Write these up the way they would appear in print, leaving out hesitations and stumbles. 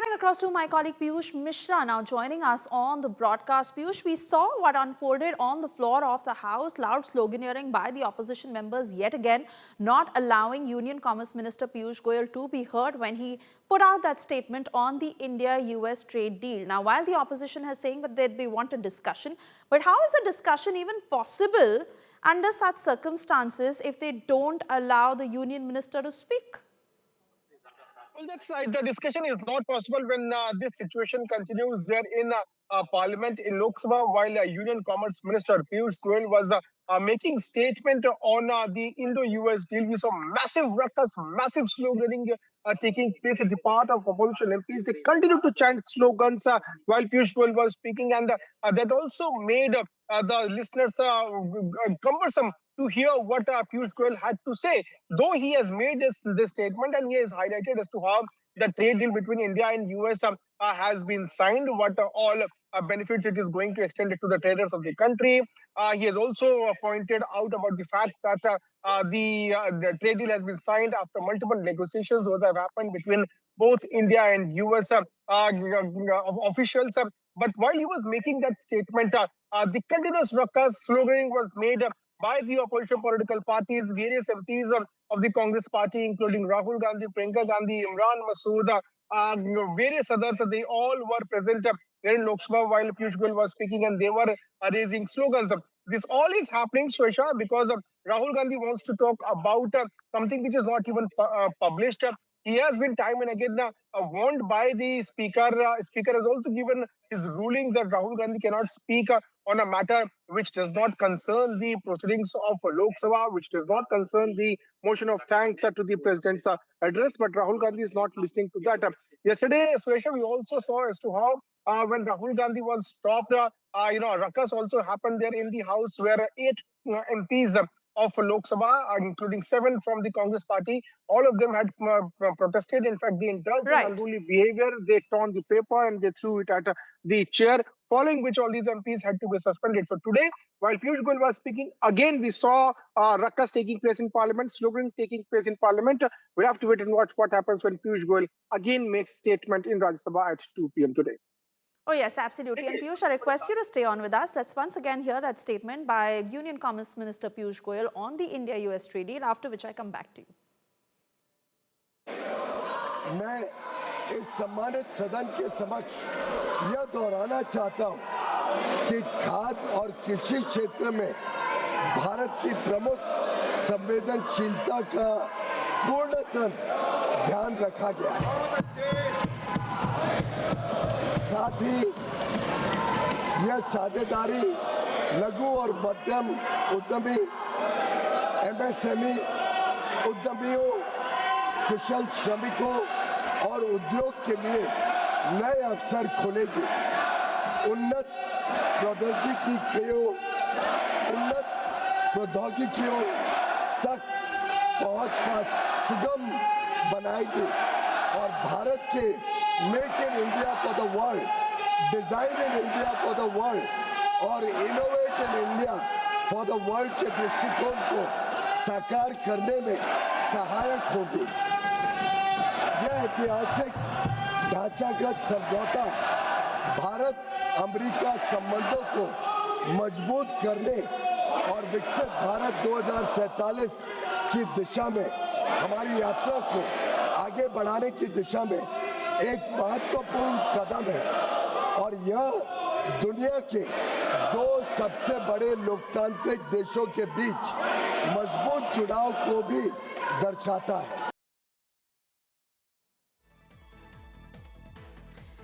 Cutting across to my colleague Piyush Mishra now joining us on the broadcast. Piyush, we saw what unfolded on the floor of the House, loud sloganeering by the opposition members yet again, not allowing Union Commerce Minister Piyush Goyal to be heard when he put out that statement on the India-US trade deal. Now, while the opposition is saying that they want a discussion, but how is a discussion even possible under such circumstances if they don't allow the Union Minister to speak? Well, that's right. The discussion is not possible when this situation continues there in Parliament in Lok Sabha, while Union Commerce Minister Piyush Goyal was making statement on the Indo-US deal. We saw massive ruckus, massive sloganeering taking place at the part of opposition MPs. They continued to chant slogans while Piyush Goyal was speaking, and that also made the listeners cumbersome to hear what Piyush Goyal had to say. Though he has made this statement and he has highlighted as to how the trade deal between India and US has been signed, what all benefits it is going to extend it to the traders of the country. He has also pointed out about the fact that the trade deal has been signed after multiple negotiations that have happened between both India and US officials. But while he was making that statement, the continuous ruckus sloganeering was made by the opposition political parties, various MPs of the Congress party, including Rahul Gandhi, Priyanka Gandhi, Imran Masood, various others. They all were present here in Lok Sabha while Piyush Goyal was speaking, and they were raising slogans. This all is happening, Swesha, because Rahul Gandhi wants to talk about something which is not even published. He has been time and again warned by the speaker. Speaker has also given his ruling that Rahul Gandhi cannot speak on a matter which does not concern the proceedings of Lok Sabha, which does not concern the motion of thanks to the president's address. But Rahul Gandhi is not listening to that. Yesterday, Swesha, we also saw as to how when Rahul Gandhi was stopped, ruckus also happened there in the House where 8 MPs of Lok Sabha, including 7 from the Congress party, all of them had protested. In fact, the indulged in unruly behavior. They torn the paper and they threw it at the chair, following which all these MPs had to be suspended. So today, while Piyush Goyal was speaking, again we saw ruckus taking place in Parliament, slogan taking place in Parliament. We have to wait and watch what happens when Piyush Goyal again makes statement in Rajya Sabha at 2 p.m. today. Oh, yes, absolutely. And Piyush, I request you to stay on with us. Let's once again hear that statement by Union Commerce Minister Piyush Goyal on the India-US trade deal, after which I come back to you. मैं इस सम्मानित सदन के समक्ष यह दोहराना चाहता हूं कि खाद्य और कृषि क्षेत्र में भारत की प्रमुख संवेदनशीलता का पूर्णतः ध्यान रखा गया है। साथ ही यह साझेदारी लघु और मध्यम उद्यमी MSMEs उद्यमियों, कुशल श्रमिकों और उद्योग के लिए नए अवसर खोलेगी। उन्नत प्रौद्योगिकियों तक पहुंच का सुगम बनाएगी और भारत के make in India for the world, design in India for the world और innovate in India for the world के दृष्टिकोण को साकार करने में सहायक होगी। यह ऐतिहासिक ढांचागत समझौता भारत अमेरिका संबंधों को मजबूत करने और विकसित भारत 2047 की दिशा में हमारी यात्रा को आगे बढ़ाने की दिशा में एक महत्वपूर्ण कदम है और यह दुनिया के 2 सबसे बड़े लोकतांत्रिक देशों के बीच मजबूत जुड़ाव को भी दर्शाता है।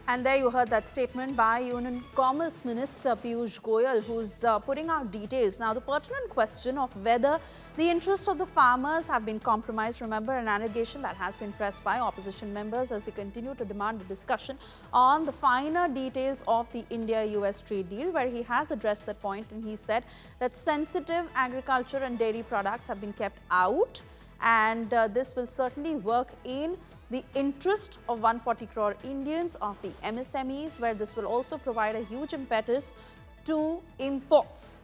And there you heard that statement by Union Commerce Minister Piyush Goyal, who's putting out details. Now, the pertinent question of whether the interests of the farmers have been compromised, remember, an allegation that has been pressed by opposition members as they continue to demand a discussion on the finer details of the India-US trade deal, where he has addressed that point and he said that sensitive agriculture and dairy products have been kept out, and this will certainly work in the interest of 140 crore Indians of the MSMEs, where this will also provide a huge impetus to imports.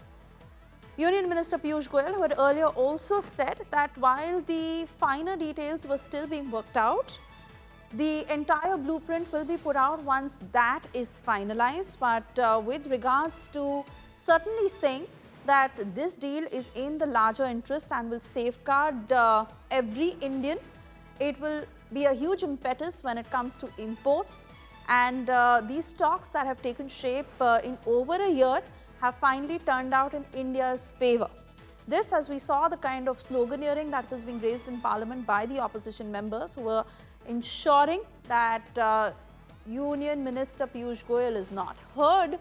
Union Minister Piyush Goyal, who had earlier also said that while the finer details were still being worked out, The entire blueprint will be put out once that is finalized. But with regards to certainly saying that this deal is in the larger interest and will safeguard every Indian, it will be a huge impetus when it comes to imports. And these talks that have taken shape in over a year have finally turned out in India's favor. This, as we saw, the kind of sloganeering that was being raised in Parliament by the opposition members who were ensuring that Union Minister Piyush Goyal is not heard.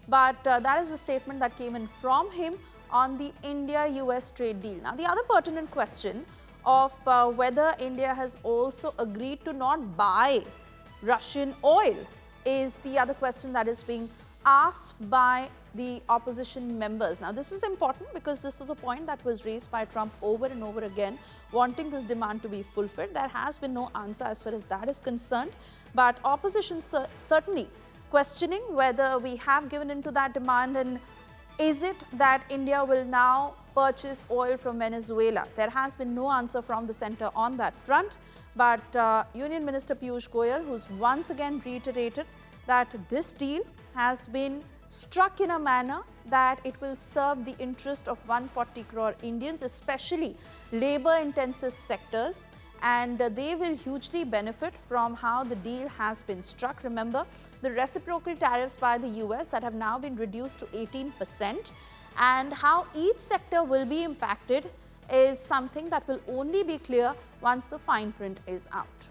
But that is the statement that came in from him on the India-US trade deal. Now, the other pertinent question of whether India has also agreed to not buy Russian oil is the other question that is being asked by the opposition members. Now, this is important because this was a point that was raised by Trump over and over again, wanting this demand to be fulfilled. There has been no answer as far as that is concerned, but opposition certainly questioning whether we have given in to that demand, and is it that India will now purchase oil from Venezuela? There has been no answer from the centre on that front, but Union Minister Piyush Goyal, who's once again reiterated that this deal has been struck in a manner that it will serve the interest of 140 crore Indians, especially labour-intensive sectors, and they will hugely benefit from how the deal has been struck. Remember, the reciprocal tariffs by the US that have now been reduced to 18%, and how each sector will be impacted is something that will only be clear once the fine print is out.